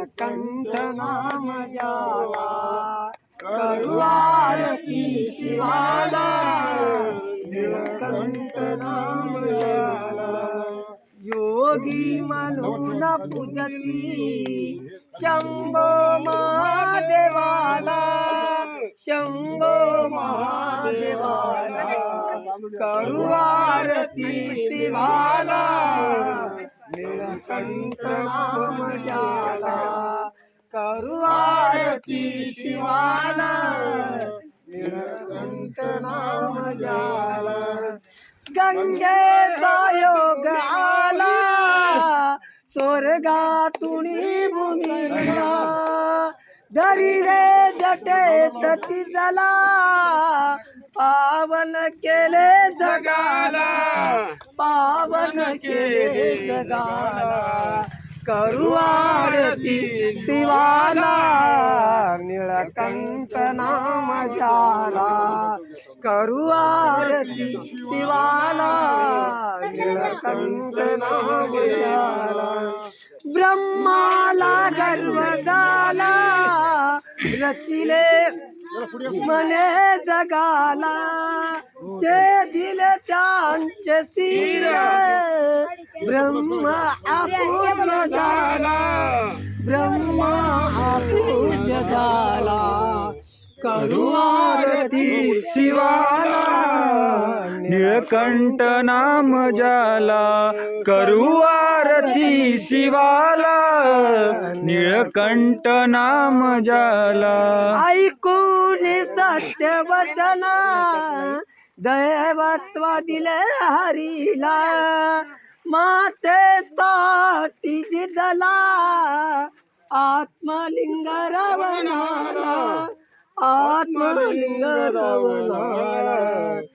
निळकंठ नाम ज्याला करू आरती शिवाला निळकंठ नाम ज्याला योगी म्हणून पूजती शंभो महादेवाला शंभो महादेवाला करू आरती शिवाला निळकंठ नाम ज्याला करू आरती शिवाला निळकंठ नाम ज्याला गंगेचा योग आला स्वर्गातून भूमीला धरी रे जटेत तिजला पावन केले जगाला पावन केले जगाला करू आरती शिवाला निळकंठ नाम ज्याला करू आरती शिवाला निळकंठ नाम ज्याला ब्रह्माला गर्व झाला रचिले मने जगाला जे दिले त्यांचे शिर ब्रह्म आपूज झाला ब्रह्म आपूज झाला करू आरती शिवाला निळकंठ नाम ज्याला करू आरती शिवाला निळकंठ नाम ज्याला ऐकून सत्य वचन दैवत्व दिले हरीला माते साठी जिदला आत्मलिंग रावणाला आत्मलिंग रावणाला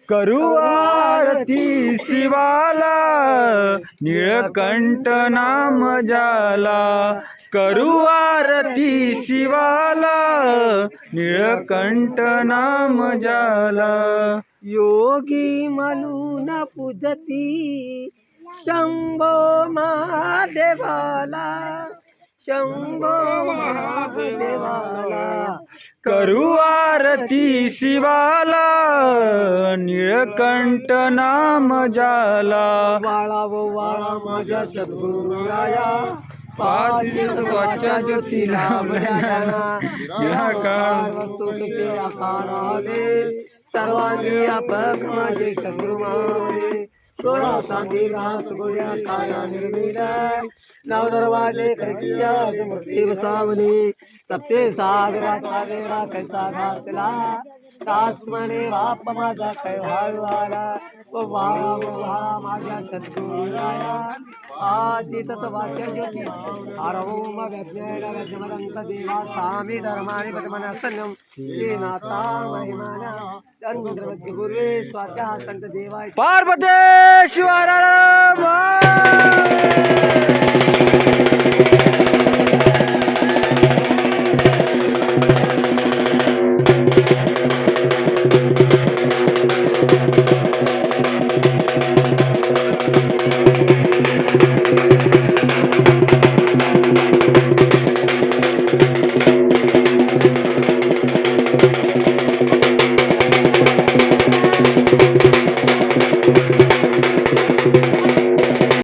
करू आरती शिवाला निळकंठ नाम ज्याला करू आरती शिवाला निळकंठ नाम ज्याला योगी म्हणून पूजती शंभो महादेवाला शंभो महादेवाला करू आरती शिवाला निळकंठ नाम ज्याला वाळा व वाळा माझ्या सद्गुरुराया पाच ज्योतीला कसे आकार आले सर्वांगी आपक माझे सद्गुरु मावले सोळा सांगी रास गोड्या काया निर्मिला नव दरवाजे खिडकिया मूर्ती बसावली सप्ते सागराचा वेळा कैसा घातला तास म्हणे बाप माझा कैवाळू आला व वाळा माझ्या सद्गुरुराया आजी तत्वाच्या ज्योती आरवम व्यज्ञेन व्यज्ञमदंत देवा स्वामी धर्माणि पद्मनस्तन्यं श्रीनाथा महिमाना चंद्रवती पूर्वे स्वात्या संत देवाय पार्वती शिवाराम